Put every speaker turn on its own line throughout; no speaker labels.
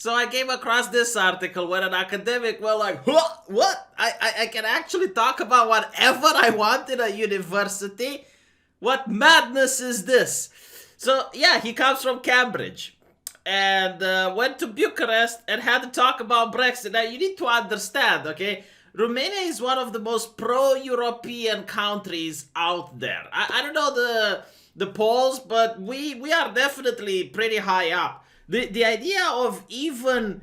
So I came across this article where an academic were like, what? I can actually talk about whatever I want in a university? What madness is this? So yeah, he comes from Cambridge and went to Bucharest and had to talk about Brexit. Now you need to understand, okay? Romania is one of the most pro-European countries out there. I don't know the polls, but we are definitely pretty high up. The idea of even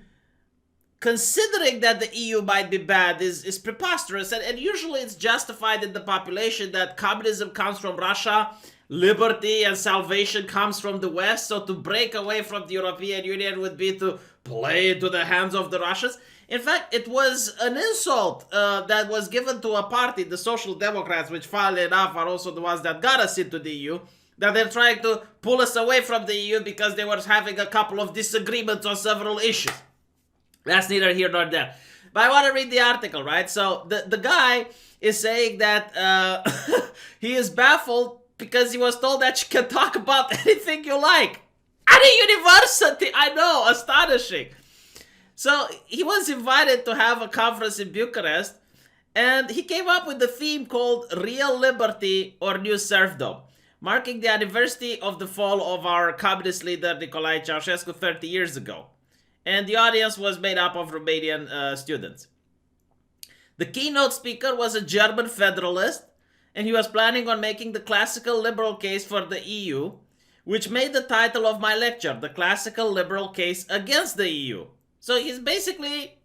considering that the EU might be bad is preposterous, and usually it's justified in the population that communism comes from Russia, liberty and salvation comes from the West, so to break away from the European Union would be to play into the hands of the Russians. In fact, it was an insult that was given to a party, the Social Democrats, which funnily enough are also the ones that got us into the EU, that they're trying to pull us away from the EU because they were having a couple of disagreements on several issues. That's neither here nor there. But I want to read the article, right? So the guy is saying that he is baffled because he was told that you can talk about anything you like at a university. I know, astonishing. So he was invited to have a conference in Bucharest, and he came up with the theme called Real Liberty or New Serfdom, marking the anniversary of the fall of our communist leader Nicolae Ceausescu 30 years ago. And the audience was made up of Romanian students. The keynote speaker was a German federalist, and he was planning on making the classical liberal case for the EU, which made the title of my lecture, The Classical Liberal Case Against the EU. So he's basically,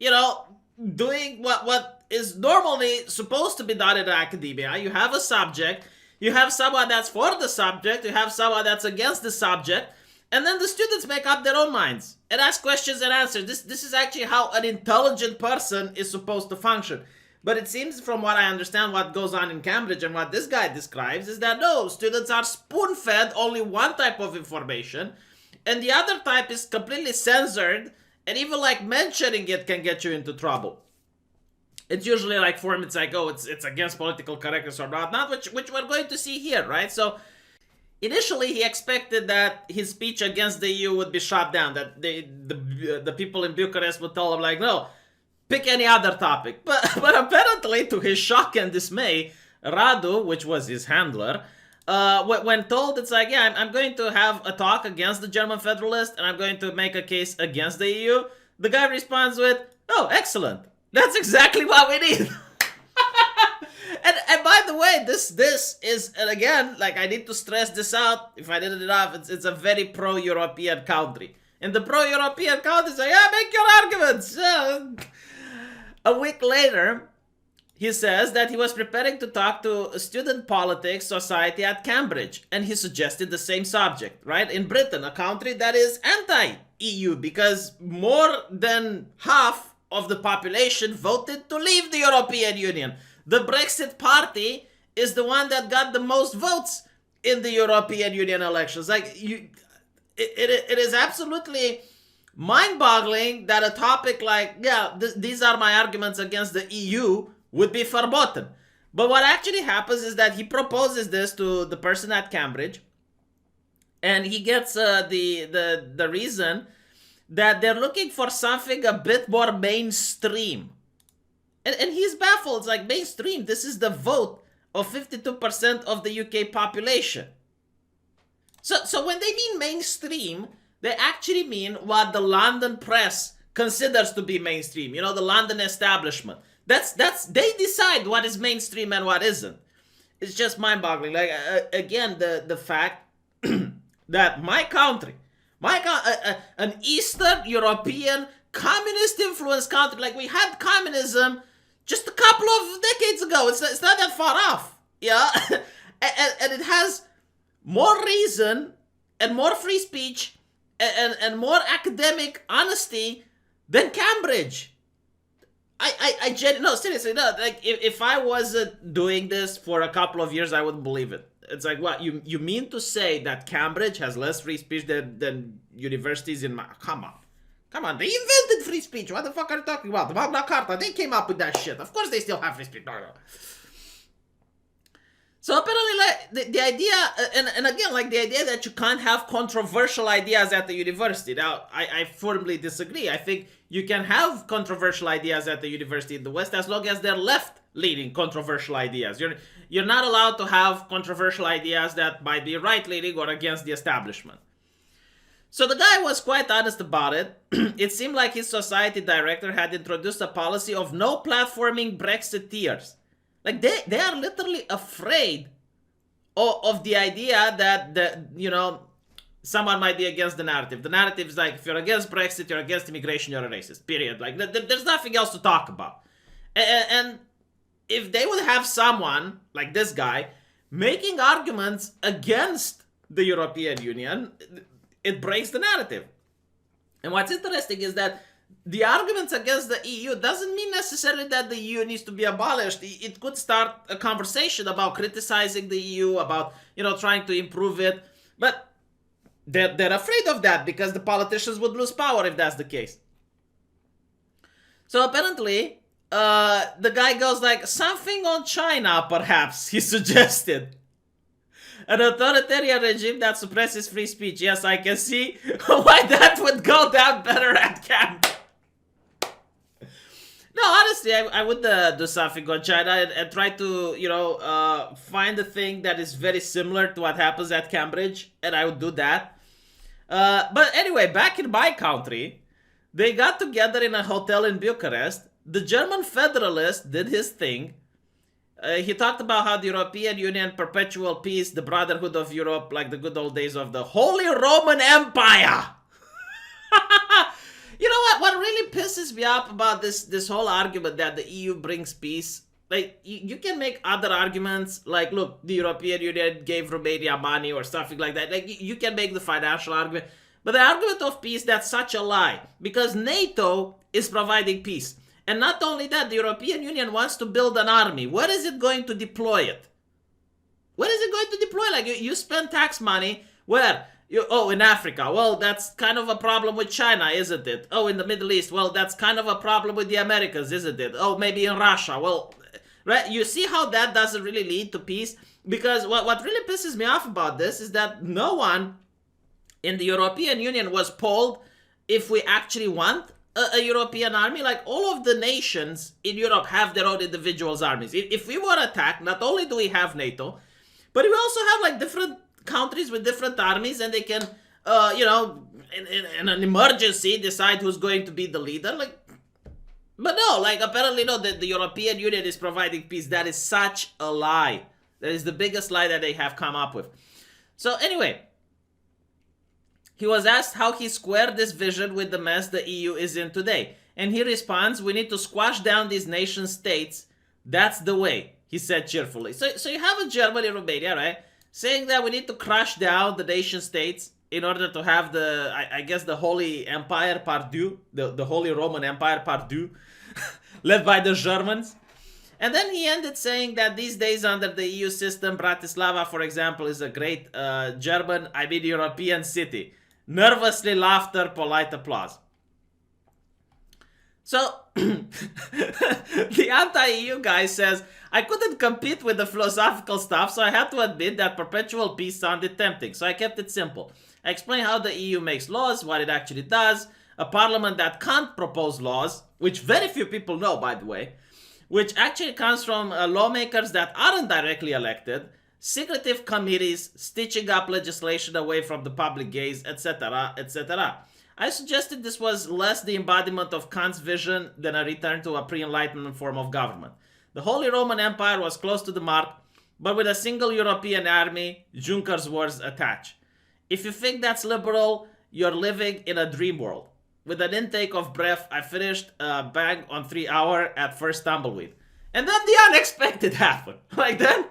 doing what is normally supposed to be done in academia. You have a subject, you have someone that's for the subject, you have someone that's against the subject, and then the students make up their own minds and ask questions and answers. This is actually how an intelligent person is supposed to function. But it seems, from what I understand, what goes on in Cambridge and what this guy describes is that no, students are spoon-fed only one type of information, and the other type is completely censored, and even like mentioning it can get you into trouble. It's usually like for him, it's like, oh, it's against political correctness or not, which we're going to see here, right? So initially, he expected that his speech against the EU would be shot down, that the people in Bucharest would tell him, like, no, pick any other topic. But apparently, to his shock and dismay, Radu, which was his handler, when told, it's like, yeah, I'm going to have a talk against the German Federalist, and I'm going to make a case against the EU, the guy responds with, oh, excellent. That's exactly what we need. And by the way, this is, and again, like I need to stress this out, if I didn't enough, it's a very pro-European country. And the pro-European countries say, yeah, make your arguments. A week later, he says that he was preparing to talk to student politics society at Cambridge. And he suggested the same subject, right? In Britain, a country that is anti-EU because more than half of the population voted to leave the European Union. The Brexit party is the one that got the most votes in the European Union elections. Like, it is absolutely mind-boggling that a topic like, yeah, these are my arguments against the EU would be verboten. But what actually happens is that he proposes this to the person at Cambridge, and he gets the reason that they're looking for something a bit more mainstream. And he's baffled. It's like, mainstream, this is the vote of 52% of the UK population. So when they mean mainstream, they actually mean what the London press considers to be mainstream. You know, the London establishment. That's they decide what is mainstream and what isn't. It's just mind-boggling. Like, again, the fact that my country, an Eastern European communist-influenced country, like we had communism just a couple of decades ago. It's not that far off, yeah? and it has more reason and more free speech and more academic honesty than Cambridge. No, seriously, no. Like, if I wasn't doing this for a couple of years, I wouldn't believe it. It's like, what, you mean to say that Cambridge has less free speech than universities in Come on, they invented free speech. What the fuck are you talking about? The Magna Carta, they came up with that shit. Of course they still have free speech. No. So apparently, like the idea, and again, like the idea that you can't have controversial ideas at the university. Now, I firmly disagree. I think you can have controversial ideas at the university in the West as long as they're left-leaning controversial ideas. You're not allowed to have controversial ideas that might be right-leaning or against the establishment. So the guy was quite honest about it. It seemed like his society director had introduced a policy of no platforming Brexiteers. Like they are literally afraid of the idea that someone might be against the narrative. The narrative is like, if you're against Brexit, you're against immigration, you're a racist. Period. Like there's nothing else to talk about. And if they would have someone like this guy making arguments against the European Union, it breaks the narrative. And what's interesting is that the arguments against the EU doesn't mean necessarily that the EU needs to be abolished. It could start a conversation about criticizing the EU, about, trying to improve it. But they're afraid of that because the politicians would lose power if that's the case. So apparently, the guy goes like, something on China, perhaps, he suggested. An authoritarian regime that suppresses free speech. Yes, I can see why that would go down better at camp. No, honestly, I would do something on China and try to, find a thing that is very similar to what happens at Cambridge, and I would do that. But anyway, back in my country, they got together in a hotel in Bucharest. The German federalist did his thing. He talked about how the European Union, perpetual peace, the brotherhood of Europe, like the good old days of the Holy Roman Empire. You know what? What really pisses me off about this whole argument that the EU brings peace, like you can make other arguments, like look, the European Union gave Romania money or something like that. Like you can make the financial argument, but the argument of peace, that's such a lie because NATO is providing peace. And not only that, the European Union wants to build an army. Where is it going to deploy it? Where is it going to deploy? Like, you spend tax money. Where? In Africa. Well, that's kind of a problem with China, isn't it? Oh, in the Middle East. Well, that's kind of a problem with the Americans, isn't it? Oh, maybe in Russia. Well, right? You see how that doesn't really lead to peace? Because what really pisses me off about this is that no one in the European Union was polled if we actually want a European army. Like, all of the nations in Europe have their own individuals' armies. If we were attacked, not only do we have NATO, but we also have like different countries with different armies, and they can, in an emergency, decide who's going to be the leader. Like, but no, like apparently no, the European Union is providing peace. That is such a lie. That is the biggest lie that they have come up with. So anyway, he was asked how he squared this vision with the mess the EU is in today. And he responds, we need to squash down these nation states. That's the way, he said cheerfully. So you have a German in Romania, right? Saying that we need to crush down the nation states in order to have the Holy Empire Pardieu, the Holy Roman Empire Pardieu, led by the Germans. And then he ended saying that these days under the EU system, Bratislava, for example, is a great European city. Nervously laughter, polite applause. So, the anti-EU guy says, I couldn't compete with the philosophical stuff, so I had to admit that perpetual peace sounded tempting. So I kept it simple. I explained how the EU makes laws, what it actually does, a parliament that can't propose laws, which very few people know, by the way, which actually comes from lawmakers that aren't directly elected, secretive committees stitching up legislation away from the public gaze, etc., etc. I suggested this was less the embodiment of Kant's vision than a return to a pre-Enlightenment form of government. The Holy Roman Empire was close to the mark, but with a single European army, Juncker's words attach. If you think that's liberal, you're living in a dream world. With an intake of breath, I finished bang on 3 hours at first tumbleweed. And then the unexpected happened. Like then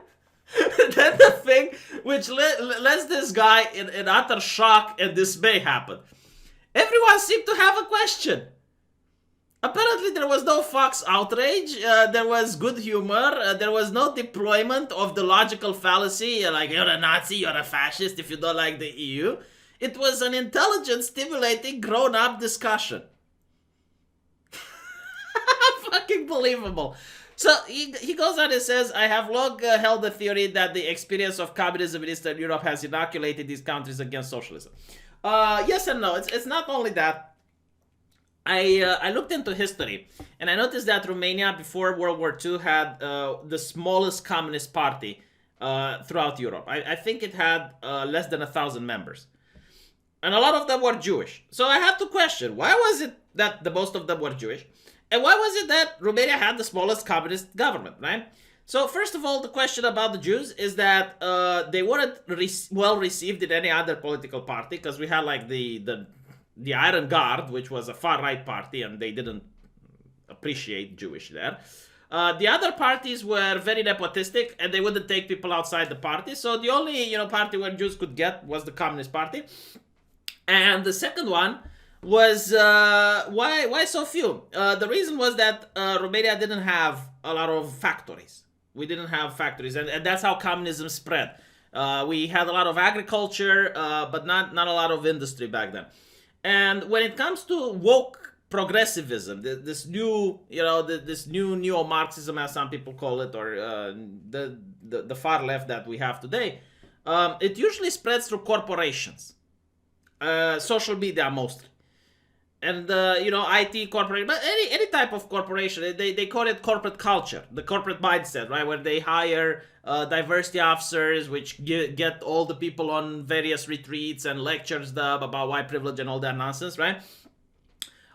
the thing which lets this guy in utter shock and dismay happen. Everyone seemed to have a question. Apparently there was no Fox outrage, there was good humor, there was no deployment of the logical fallacy, like you're a Nazi, you're a fascist if you don't like the EU. It was an intelligent, stimulating, grown-up discussion. Fucking believable. So he goes on and says, I have long held the theory that the experience of communism in Eastern Europe has inoculated these countries against socialism. Yes and no. It's not only that. I looked into history, and I noticed that Romania, before World War II, had the smallest communist party throughout Europe. I think it had less than 1,000 members. And a lot of them were Jewish. So I had to question, why was it that the most of them were Jewish? And why was it that Romania had the smallest communist government, right? So first of all, the question about the Jews is that they weren't well received in any other political party, because we had like the Iron Guard, which was a far-right party, and they didn't appreciate Jewish there. The other parties were very nepotistic, and they wouldn't take people outside the party. So the only party where Jews could get was the Communist Party. And the second one was why so few? The reason was that Romania didn't have a lot of factories. We didn't have factories, and that's how communism spread. We had a lot of agriculture, but not a lot of industry back then. And when it comes to woke progressivism, this new, this new neo-Marxism, as some people call it, or the far left that we have today, it usually spreads through corporations, social media mostly, and IT corporate, but any type of corporation. They call it corporate culture, the corporate mindset, right? Where they hire diversity officers, which get all the people on various retreats and lectures about white privilege and all that nonsense, right?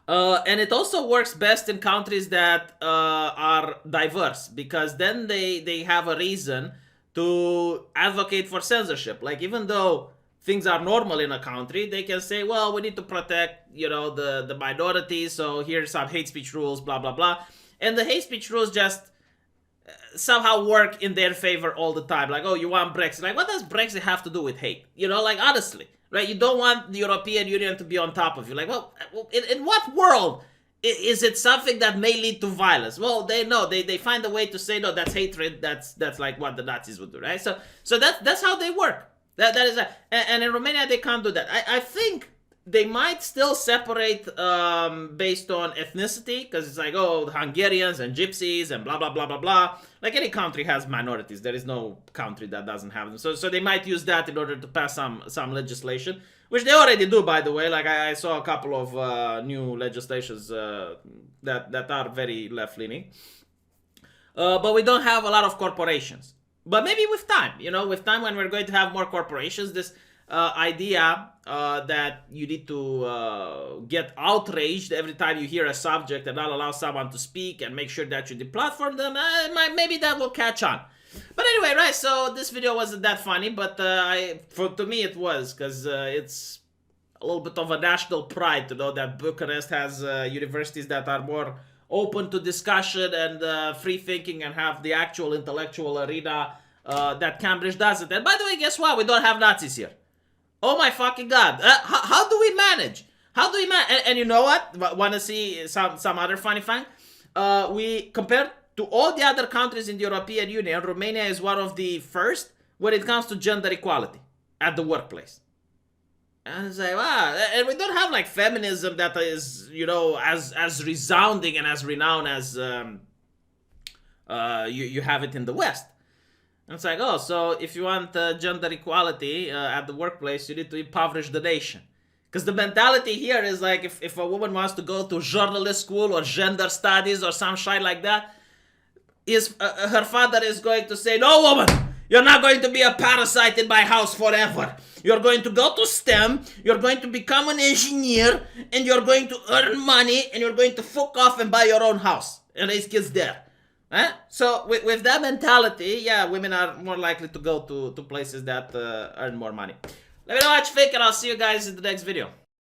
And it also works best in countries that are diverse, because then they have a reason to advocate for censorship. Like, even though things are normal in a country, they can say, well, we need to protect, the minorities, so here's some hate speech rules, blah, blah, blah. And the hate speech rules just somehow work in their favor all the time. Like, oh, you want Brexit. Like, what does Brexit have to do with hate? Like, honestly, right? You don't want the European Union to be on top of you. Like, well, in what world is it something that may lead to violence? Well, they know. They find a way to say, no, that's hatred. That's like what the Nazis would do, right? So that's how they work. That is a, and in Romania they can't do that. I think they might still separate based on ethnicity, because it's like, oh, the Hungarians and Gypsies and blah blah blah blah blah. Like, any country has minorities. There is no country that doesn't have them. So they might use that in order to pass some legislation, which they already do, by the way. Like, I saw a couple of new legislations that are very left leaning. But we don't have a lot of corporations. But maybe with time, with time, when we're going to have more corporations, this idea that you need to get outraged every time you hear a subject and not allow someone to speak and make sure that you deplatform them, maybe that will catch on. But anyway, right, so this video wasn't that funny, but to me it was, because it's a little bit of a national pride to know that Bucharest has universities that are more open to discussion and free thinking and have the actual intellectual arena that Cambridge doesn't. And by the way, guess what? We don't have Nazis here. Oh my fucking god. How do we manage? How do we manage? And you know what? Want to see some other funny thing? We, compared to all the other countries in the European Union, Romania is one of the first when it comes to gender equality at the workplace. And it's like, wow. And we don't have like feminism that is, as resounding and as renowned as you have it in the West. And it's like, oh, so if you want gender equality at the workplace, you need to impoverish the nation. Because the mentality here is like, if a woman wants to go to journalist school or gender studies or some shit like that, her father is going to say, no, woman, you're not going to be a parasite in my house forever. You're going to go to STEM, you're going to become an engineer, and you're going to earn money, and you're going to fuck off and buy your own house and raise kids there. So with that mentality, yeah, women are more likely to go to places that earn more money. Let me know what you think, and I'll see you guys in the next video.